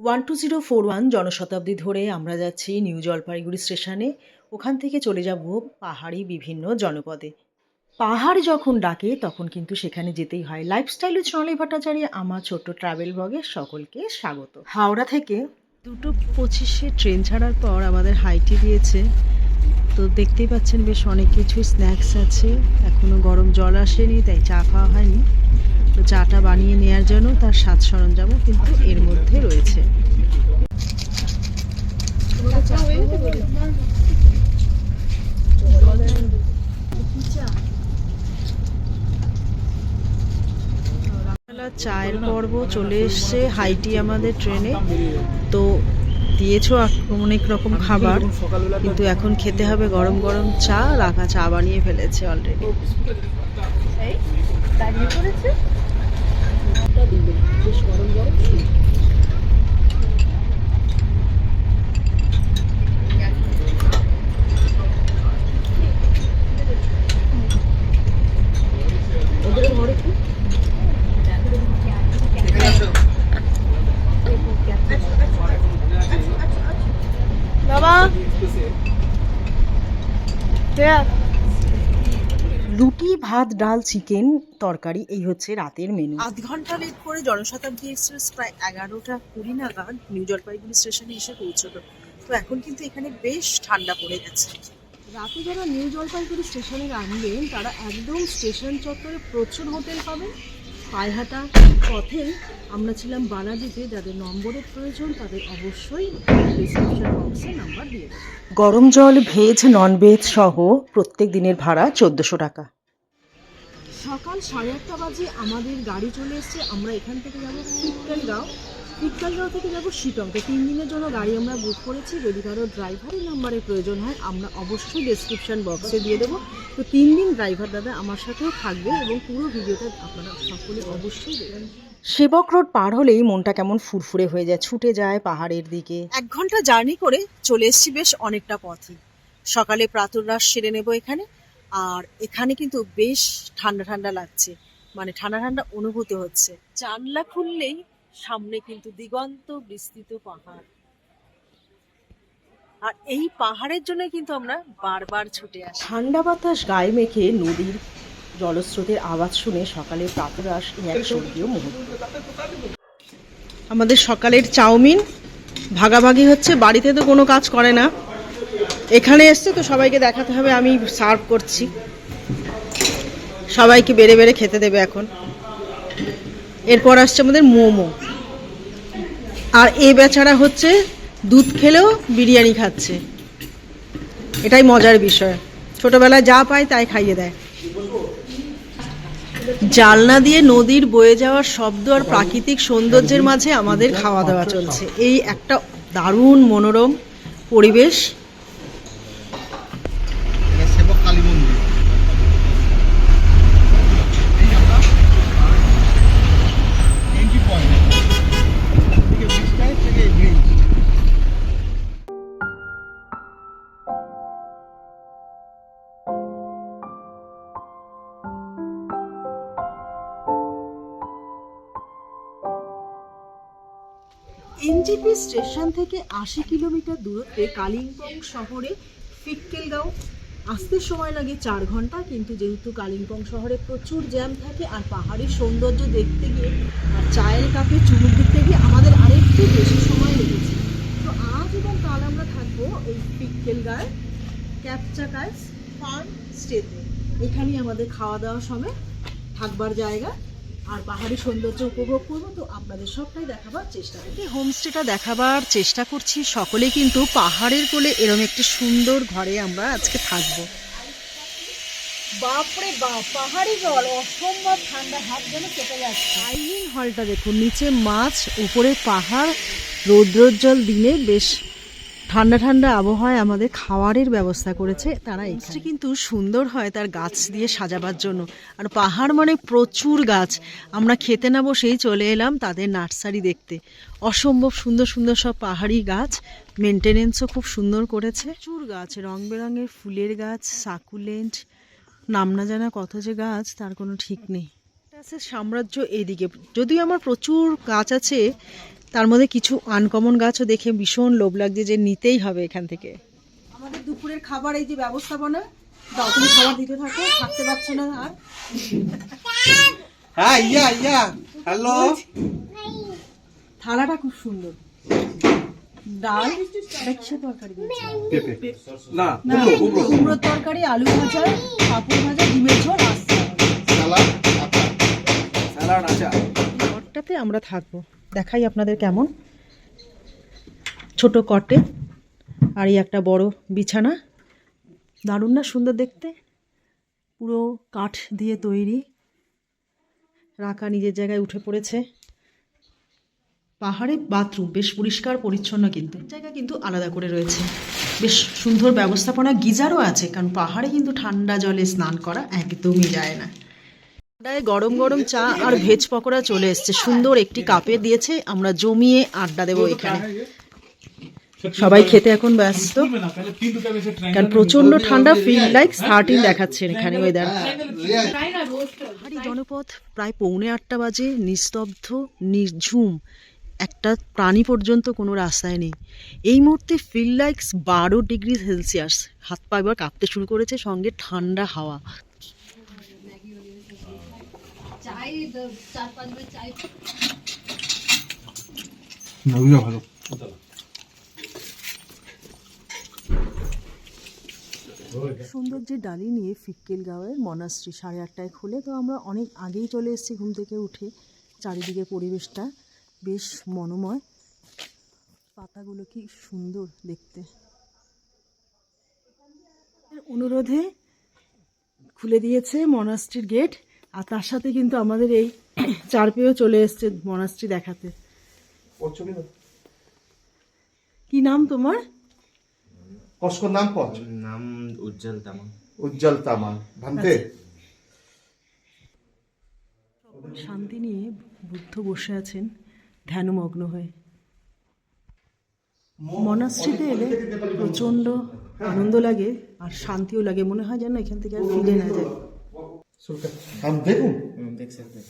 12041 জনশতাব্দী ধরে আমরা যাচ্ছি নিউ জলপাইগুড়ি স্টেশনে। ওখান থেকে চলে যাব পাহাড়ি বিভিন্ন জনপদে। পাহাড় যখন ডাকে তখন কিন্তু সেখানে যেতেই হয়। লাইফস্টাইল উইথ সোনালী ভট্টাচার্য আমার ছোট্ট ট্রাভেল ব্লগে সকলকে স্বাগত। হাওড়া থেকে 2:25 ট্রেন ছাড়ার পর আমাদের হাইটি দিয়েছে। তো দেখতেই পাচ্ছেন বেশ অনেক কিছু স্ন্যাক্স আছে, এখনো গরম জল আসেনি তাই চা খাওয়া হয়নি। তো চাটা বানিয়ে নেওয়ার জন্য তার সাজ সরঞ্জামও কিন্তু এর মধ্যে রয়েছে। চায়ের পর্ব চলে এসছে হাইটি আমাদের ট্রেনে। তো দিয়েছো অনেক রকম খাবার, কিন্তু এখন খেতে হবে গরম গরম চা। রাখা চা বানিয়ে ফেলেছে অলরেডি। রুটি, ভাত, ডাল, চিকেন, তরকারি, এই হচ্ছে রাতের মেনু। আধ ঘন্টা লেট করে জনশতাব্দী এক্সপ্রেস প্রায় 11:20 নাগাদ নিউ জলপাইগুড়ি স্টেশনে এসে পৌঁছলো। তো এখন কিন্তু এখানে বেশ ঠান্ডা পড়ে গেছে। রাতে যারা নিউ জলপাইগুড়ি স্টেশনে নামবেন তারা একদম স্টেশন চত্বরে প্রচুর হোটেল পাবেন। পায়হাটা পথে আমরা ছিলাম বালাজিতে। যাদের নম্বরের প্রয়োজন তাদের অবশ্যই ডিসক্রিপশন বক্সে নাম্বার দিয়ে দেবো। গরম জল, ভেজ, নন ভেজ সহ প্রত্যেক দিনের ভাড়া 1400 টাকা। সকাল 8:30 বাজে আমাদের গাড়ি চলে এসছে। আমরা এখান থেকে যাবো পিক্কালগাঁও থেকে যাবো শিটং। তো 3 দিনের জন্য গাড়ি আমরা বুক করেছি। যদি কারো ড্রাইভারের নাম্বারের প্রয়োজন হয় আমরা অবশ্যই ডেসক্রিপশন বক্সে দিয়ে দেবো। তো 3 দিন ড্রাইভার দাদা আমার সাথেও থাকবে এবং পুরো ভিডিওটা আপনারা সকলে অবশ্যই দেখবেন। সেবক রোড পার হলেই মনটা কেমন ফুরফুরে হয়ে যায়, ছুটে যায় পাহাড়ের দিকে। 1 ঘন্টা জার্নি করে চলে এসেছি বেশ অনেকটা পথই। সকালে প্রাতরাশ সেরে নেব এখানে। আর এখানে কিন্তু বেশ ঠান্ডা ঠান্ডা লাগছে, মানে ঠান্ডা ঠান্ডা অনুভূতি হচ্ছে। জানলা খুললেই সামনে কিন্তু দিগন্ত বিস্তৃত পাহাড়। আর এই পাহাড়ের জন্য কিন্তু আমরা বারবার ছুটে আসি। ঠান্ডা বাতাস গায়ে মেখে নদীর জলস্রোতের আওয়াজ শুনে সকালে প্রাতরাশ এক স্বর্গীয় মুহূর্ত। আমাদের সকালের চাউমিন ভাগাভাগি হচ্ছে। বাড়িতে তো কোনো কাজ করে না, এখানে এসছে তো সবাইকে দেখাতে হবে আমি সার্ভ করছি। সবাইকে বেড়ে বেড়ে খেতে দেবে এখন। এরপর আসছে আমাদের মোমো। আর এ বেচারা হচ্ছে দুধ খেলেও বিরিয়ানি খাচ্ছে। এটাই মজার বিষয়, ছোটবেলায় যা পায় তাই খাইয়ে দেয়। জানলা দিয়ে নদীর বয়ে যাওয়ার শব্দ আর প্রাকৃতিক সৌন্দর্যের মাঝে আমাদের খাওয়া দাওয়া চলছে। এই একটা দারুণ মনোরম পরিবেশ। এনজিপি স্টেশন থেকে 80 কিলোমিটার দূরত্বে কালিম্পং শহরে পিক্কেলগাঁও আসতে সময় লাগে 4 ঘন্টা। কিন্তু যেহেতু কালিম্পং শহরে প্রচুর জ্যাম থাকে আর পাহাড়ি সৌন্দর্য দেখতে গিয়ে আর চায়ের কাপে চুমুক দিতে গিয়ে আমাদের আরেকটু বেশি সময় লেগেছে। তো আজ এবং কাল আমরা থাকবো এই পিক্কেলগাঁও ক্যাপচাকাইস ফার্ম স্টেতে। এখানেই আমাদের খাওয়া দাওয়া সময় থাকবার জায়গা আর পাহাড়ি সৌন্দর্য উপভোগ করবো। তো আপনাদের সবটাই দেখাবার চেষ্টা করছি, হোমস্টেটা দেখাবার চেষ্টা করছি। সকলে কিন্তু পাহাড়ের কোলে এরকম একটি সুন্দর ঘরে আমরা আজকে থাকবো। বাপরে বাপ, পাহাড়ি জল অসম্ভব ঠান্ডা, হাত যেন কেটে যাচ্ছে। ডাইনিং হলটা দেখুন, নিচে মাছ, উপরে পাহাড়, রৌদ্রোজ্জ্বল দিনে বেশ ঠান্ডা ঠান্ডা আবহাওয়ায় আমাদের খাওয়ারের ব্যবস্থা করেছে তারা। এখানে কিন্তু সুন্দর হয় তার গাছ দিয়ে সাজাবার জন্য। আর পাহাড় মানে প্রচুর গাছ। আমরা খেতে না বসেই চলে এলাম তাদের নার্সারি দেখতে। অসম্ভব সুন্দর সুন্দর সব পাহাড়ি গাছ, মেনটেনেন্সও খুব সুন্দর করেছে। প্রচুর গাছ, রং বেরঙের ফুলের গাছ, সাকুলেন্ট, নাম না জানা কত যে গাছ তার কোনো ঠিক নেই। আছে সাম্রাজ্য এইদিকে, যদিও আমার প্রচুর গাছ আছে তার মধ্যে কিছু আনকমন গাছও দেখে ভীষণ লোভ লাগছে যে নিতেই হবে এখান থেকে। আমাদের দুপুরের খাবার এই যে ব্যবস্থাপনা, দাও তুমি খাবার দিতে থাকো, থাকতে পারছো না আর। হ্যাঁ ইয়া ইয়া হ্যালো, থালাটা খুব সুন্দর। ডাল, কিসের তরকারি না কুমড়োর তরকারি, আলু ভাজা, পাঁপড় ভাজা, ডিমের ঝোল, আর স্যালাড আচার। ঘরটাতে আমরা থাকবো, দেখাই আপনাদের কেমন। ছোট কটে আর এই একটা বড় বিছানা, দারুণ না সুন্দর দেখতে, পুরো কাঠ দিয়ে তৈরি। রাকা নিজের জায়গায় উঠে পড়েছে। পাহাড়ে বাথরুম বেশ পরিষ্কার পরিচ্ছন্ন, কিন্তু জায়গা কিন্তু আলাদা করে রয়েছে, বেশ সুন্দর ব্যবস্থাপনা। গিজারও আছে, কারণ পাহাড়ে কিন্তু ঠান্ডা জলে স্নান করা একদমই যায় না। ঠান্ডায় গরম গরম চা আর ভেজ পকোড়া চলে এসছে, সুন্দর একটি কাপে দিয়েছে। আমরা জমিয়ে আড্ডা দেবো এখানে। সবাই খেতে এখন ব্যস্ত, কারণ প্রচন্ড ঠান্ডা। ফিল লাইক 13 দেখাচ্ছে এখানে ওয়েদার। পাহাড়ি জনপথ, প্রায় 7:45 বাজে, নিস্তব্ধ নির্ঝুম, একটা প্রাণী পর্যন্ত কোনো রাস্তায় নেই। এই মুহূর্তে ফিল লাইক 12 ডিগ্রি সেলসিয়াস। হাত পা এবার কাঁপতে শুরু করেছে, সঙ্গে ঠান্ডা হাওয়া। ভালো সৌন্দর্যে ডালি নিয়ে ফিক্কেলগাঁওয়ের মনাস্ট্রি 8:30টায় খুলে, তো আমরা অনেক আগেই চলে এসেছি ঘুম থেকে উঠে। চারিদিকে পরিবেশটা বেশ মনোময়, পাতাগুলো কি সুন্দর দেখতে। অনুরোধে খুলে দিয়েছে মনাস্ট্রির গেট, আর তার সাথে কিন্তু আমাদের এই চারপেয়েও চলে এসছে মনাস্ট্রি দেখাতে। কি নাম তোমার? কসকো নাম পচ নাম উজ্জ্বল তামাং। উজ্জ্বল তামাং ভান্তে। শান্তি নিয়ে বুদ্ধ বসে আছেন ধ্যানমগ্ন হয়ে। মনাস্ট্রিতে এলে প্রচণ্ড আনন্দ লাগে আর শান্তিও লাগে, মনে হয় যেন এখান থেকে আর ফিরে না যায়। हम देखूं देख सकते हैं।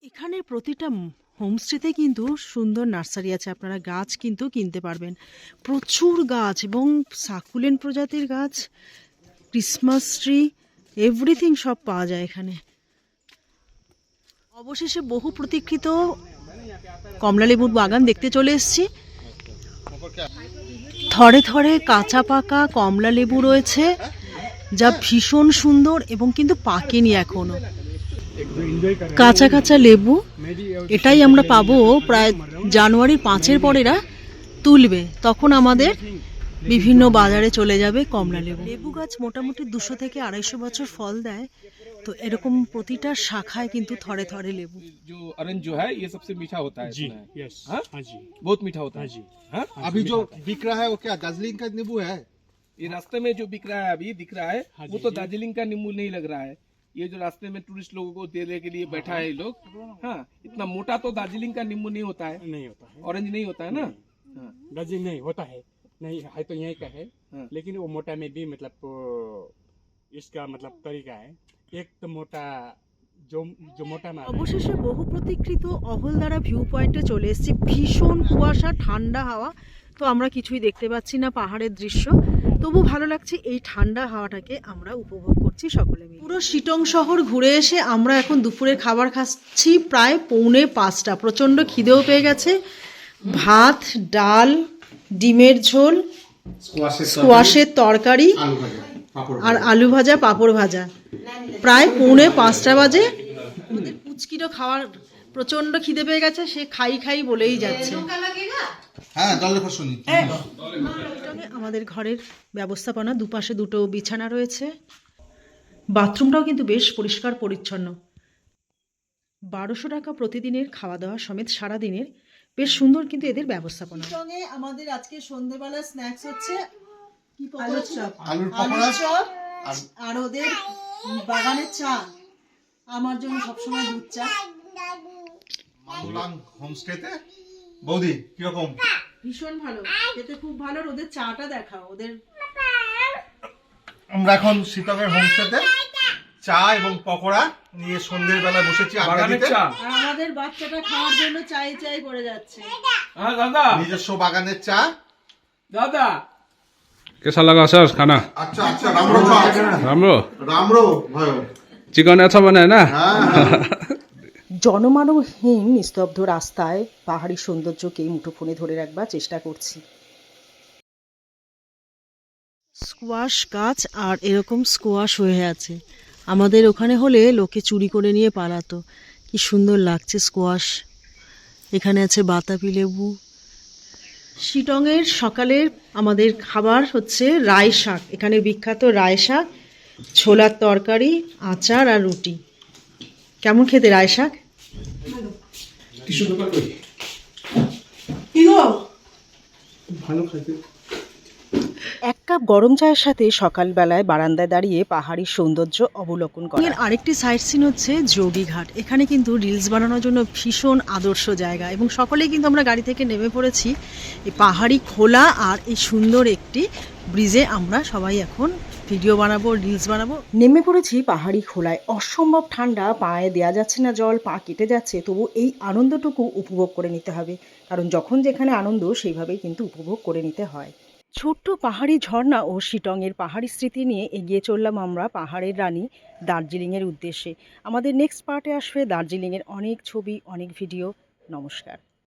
এখানে প্রতিটা হোমস্টেতে কিন্তু সুন্দর নার্সারি আছে, আপনারা গাছ কিন্তু কিনতে পারবেন। প্রচুর গাছ এবং সাকুলেন্ট প্রজাতির গাছ, ক্রিসমাস ট্রি, এভরিথিং সব পাওয়া যায় এখানে। অবশেষে বহু প্রতীক্ষিত কমলালেবুর বাগান দেখতে চলে এসেছি। থরে থরে কাঁচা পাকা কমলা লেবু রয়েছে, যা ভীষণ সুন্দর এবং কিন্তু পাকেনি এখনো। কাঁচা কাঁচা লেবু, এটাই আমরা পাবো প্রায় জানুয়ারির 5-এর পরেরা তুলবে, তখন আমাদের বিভিন্ন বাজারে চলে যাবে কমলা লেবু। লেবু গাছ মোটামুটি 200 থেকে 250 বছর ফল দেয়, তো এরকম প্রতিটা শাখায় কিন্তু থরে থরে লেবু। जो ऑरेंज जो है ये सबसे मीठा होता है जी, सुना है। यस, हाँ? हाँ जी, बहुत मीठा होता है हाँ जी। हाँ? अभी जो बिक रहा है वो क्या दार्जिलिंग का नींबू है? ये रास्ते में जो बिक रहा है अभी दिख रहा है हाँ वो जी, तो जी। दार्जिलिंग का नींबू नहीं लग रहा है। ये जो रास्ते में टूरिस्ट लोगों को देने के लिए बैठा है ये लोग, हाँ, इतना मोटा तो दार्जिलिंग का नींबू नहीं होता है, नहीं होता है, ऑरेंज नहीं होता है ना। हाँ, दार्जिलिंग नहीं होता है, नहीं है तो यहीं का है, हाँ। लेकिन वो मोटा में भी मतलब इसका मतलब तरीका है। एक तो मोटा जो जो मोटा ना অবশেষে বহু প্রতীক্ষিত অভলদারা ভিউ পয়েন্টে চলে এসেছি। ভীষণ কুয়াশা, ঠান্ডা হাওয়া, তো আমরা কিছুই দেখতে পাচ্ছি না পাহাড়ের দৃশ্য, তবু ভালো লাগছে। এই ঠান্ডা হাওয়াটাকে আমরা উপভোগ করছি সকলে মিলে। পুরো শিটং শহর ঘুরে এসে আমরা এখন দুপুরের খাবার খাচ্ছি প্রায় 4:45। প্রচণ্ড খিদেও পেয়ে গেছে। ভাত, ডাল, ডিমের ঝোল, স্কোয়াশের তরকারি আর আলু ভাজা, পাঁপড় ভাজা। প্রায় 4:45 বাজে। আমাদের পুচকিরও খাওয়ার প্রচন্ড খিদে পেয়ে গেছে, সে খাই খাই বলেই যাচ্ছে। হ্যাঁ দলে ফসনি আমাদের ঘরের ব্যবস্থাপনা, দুপাশে দুটো বিছানা রয়েছে, বাথরুমটাও কিন্তু বেশ পরিষ্কার পরিচ্ছন্ন। 1200 টাকা প্রতিদিনের খাওয়া দাওয়া সমেত সারাদিনের, বেশ সুন্দর কিন্তু এদের ব্যবস্থাপনা। সঙ্গে আমাদের আজকে সন্ধ্যেবেলা স্ন্যাক্স হচ্ছে কি আলুর চপ, আলুর পকোড়া আর ওদের বাগানের চা। আমার জন্য সবসময় দুধ চা। আন্দুলাং হোমস্টেতে। বৌদি কিরকম? ভীষণ ভালো, খেতে খুব ভালো। ওদের চাটা দেখাও। ওদের আমরা এখন শীতকের হোমস্টেতে চা এবং পকোড়া নিয়ে সন্ধ্যের বেলা বসেছি আড্ডা বাগানের দিতে। চা। আর আমাদের বাচ্চাটা খাওয়ার জন্য চাই চাই করে যাচ্ছে। हाँ दादा, নিজস্ব বাগানের চা। दादा कैसा लगा सर खाना? আচ্ছা আচ্ছা, রামরো খা। राम्रो রামরো ভাই। चिकन अच्छा बना है ना? হ্যাঁ জনমানবহীন নিস্তব্ধ রাস্তায় পাহাড়ি সৌন্দর্যকে মুঠোফোনে ধরে রাখবার চেষ্টা করছি। স্কোয়াশ গাছ আর এরকম স্কোয়াশ হয়ে আছে। আমাদের ওখানে হলে লোকে চুরি করে নিয়ে পালাতো। কি সুন্দর লাগছে স্কোয়াশ। এখানে আছে বাতাবি লেবু। শিটংয়ের সকালের আমাদের খাবার হচ্ছে রায় শাক। এখানে বিখ্যাত রায় শাক, ছোলার তরকারি, আচার আর রুটি। কেমন খেতে রায় শাক? এক কাপ গরম চায়ের সাথে সকালবেলায় বারান্দায় দাঁড়িয়ে পাহাড়ি সৌন্দর্য অবলোকন করা। এর আরেকটি সাইট সিন হচ্ছে যোগীঘাট। এখানে কিন্তু রিলস বানানোর জন্য ভীষণ আদর্শ জায়গা, এবং সকলেই কিন্তু আমরা গাড়ি থেকে নেমে পড়েছি এই পাহাড়ি খোলা আর এই সুন্দর একটি ব্রিজে। আমরা সবাই এখন ভিডিও বানাবো, রিলস বানাবো। নেমে পড়েছি পাহাড়ি খোলায়। অসম্ভব ঠান্ডা, পায়ে দেওয়া যাচ্ছে না জল, পা কেটে যাচ্ছে। তবু এই আনন্দটুকু উপভোগ করে নিতে হবে, কারণ যখন যেখানে আনন্দ সেইভাবেই কিন্তু উপভোগ করে নিতে হয়। ছোট্ট পাহাড়ি ঝর্ণা ও শিটংয়ের পাহাড়ি স্মৃতি নিয়ে এগিয়ে চললাম আমরা পাহাড়ের রানী দার্জিলিংয়ের উদ্দেশ্যে। আমাদের নেক্সট পার্টে আসবে দার্জিলিংয়ের অনেক ছবি, অনেক ভিডিও। নমস্কার।